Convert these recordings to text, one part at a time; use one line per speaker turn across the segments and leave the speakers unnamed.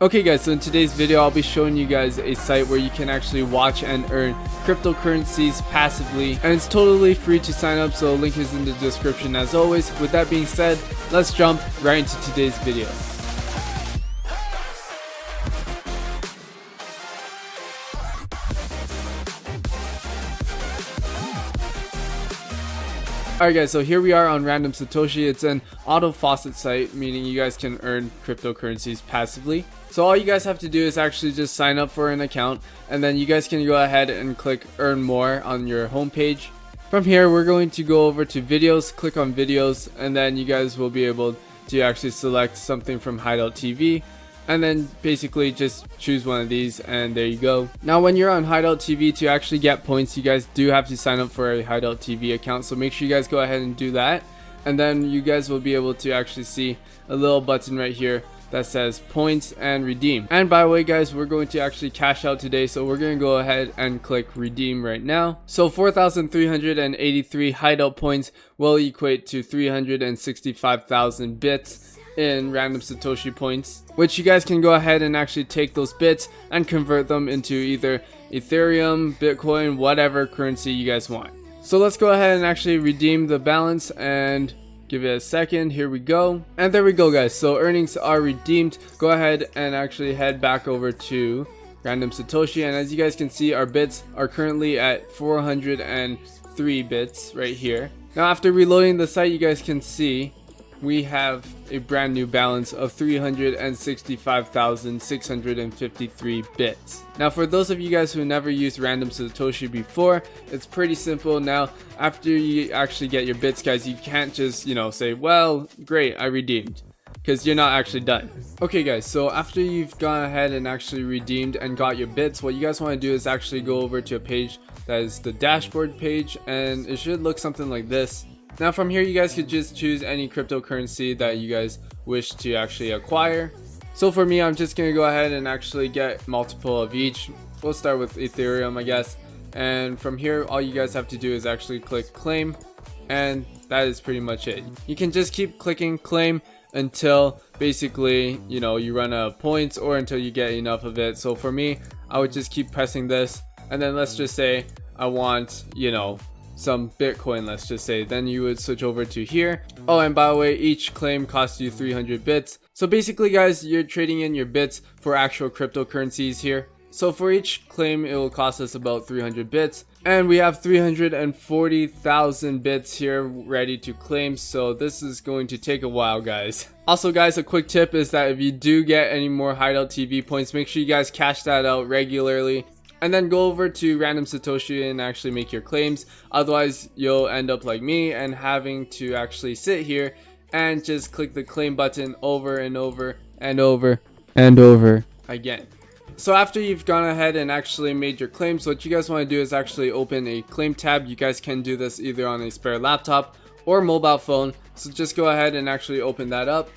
Okay guys, so in today's video I'll be showing you guys a site where you can actually watch and earn cryptocurrencies passively, and it's totally free to sign up, so link is in the description as always. With that being said, let's jump right into today's video. Alright guys, so here we are on Random Satoshi. It's an auto faucet site, meaning you guys can earn cryptocurrencies passively. So all you guys have to do is actually just sign up for an account, and then you guys can go ahead and click earn more on your homepage. From here we're going to go over to videos, click on videos, and then you guys will be able to actually select something from Hideout TV, and then basically just choose one of these, and there you go. Now when you're on Hideout TV, to actually get points, you guys do have to sign up for a Hideout TV account, so make sure you guys go ahead and do that, and then you guys will be able to actually see a little button right here that says points and redeem. And by the way guys, we're going to actually cash out today, so we're going to go ahead and click redeem right now. So 4,383 Hideout points will equate to 365,000 bits in random Satoshi points, which you guys can go ahead and actually take those bits and convert them into either Ethereum, Bitcoin, whatever currency you guys want. So let's go ahead and actually redeem the balance and give it a second. Here we go, and there we go guys. So earnings are redeemed. Go ahead and actually head back over to Random Satoshi, and as you guys can see, our bits are currently at 403 bits right here. Now after reloading the site, you guys can see we have a brand new balance of 365,653 bits. Now for those of you guys who never used Random Satoshi before, it's pretty simple. Now after you actually get your bits guys, you can't just say, well great, I redeemed, because you're not actually done. Okay guys, so after you've gone ahead and actually redeemed and got your bits, what you guys want to do is actually go over to a page that is the dashboard page, and it should look something like this. Now from here you guys could just choose any cryptocurrency that you guys wish to actually acquire. So for me, I'm just going to go ahead and actually get multiple of each. We'll start with Ethereum, I guess. And from here all you guys have to do is actually click claim, and that is pretty much it. You can just keep clicking claim until basically you run out of points, or until you get enough of it. So for me, I would just keep pressing this, and then let's just say I want some Bitcoin, let's just say, then you would switch over to here. Oh, and by the way, each claim costs you 300 bits. So basically guys, you're trading in your bits for actual cryptocurrencies here. So for each claim it will cost us about 300 bits, and we have 340,000 bits here ready to claim, so this is going to take a while guys. Also guys, a quick tip is that if you do get any more Hideout TV points, make sure you guys cash that out regularly, and then go over to Random Satoshi and actually make your claims. Otherwise you'll end up like me and having to actually sit here and just click the claim button over and over and over and over again. So after you've gone ahead and actually made your claims, what you guys want to do is actually open a claim tab. You guys can do this either on a spare laptop or mobile phone, so just go ahead and actually open that up.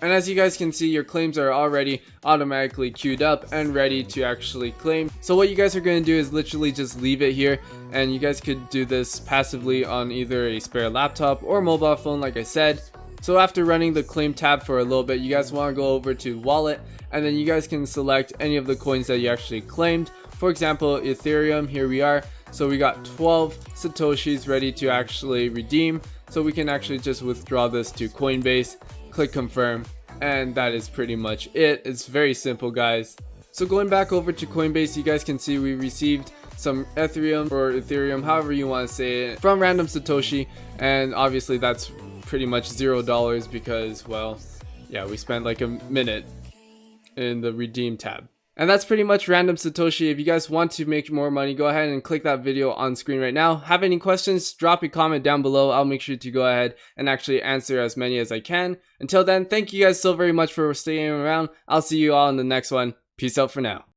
And as you guys can see, your claims are already automatically queued up and ready to actually claim. So what you guys are going to do is literally just leave it here, and you guys could do this passively on either a spare laptop or mobile phone like I said. So after running the claim tab for a little bit, you guys want to go over to wallet, and then you guys can select any of the coins that you actually claimed. For example, Ethereum, here we are. So we got 12 Satoshis ready to actually redeem. So we can actually just withdraw this to Coinbase, click confirm, and that is pretty much it. It's very simple guys. So going back over to Coinbase, you guys can see we received some Ethereum, or Ethereum, however you want to say it, from Random Satoshi, and obviously that's pretty much $0 because, well, yeah, we spent like a minute in the redeem tab. And that's pretty much Random Satoshi. If you guys want to make more money, go ahead and click that video on screen right now. Have any questions, drop a comment down below. I'll make sure to go ahead and actually answer as many as I can. Until then, thank you guys so very much for staying around. I'll see you all in the next one. Peace out for now.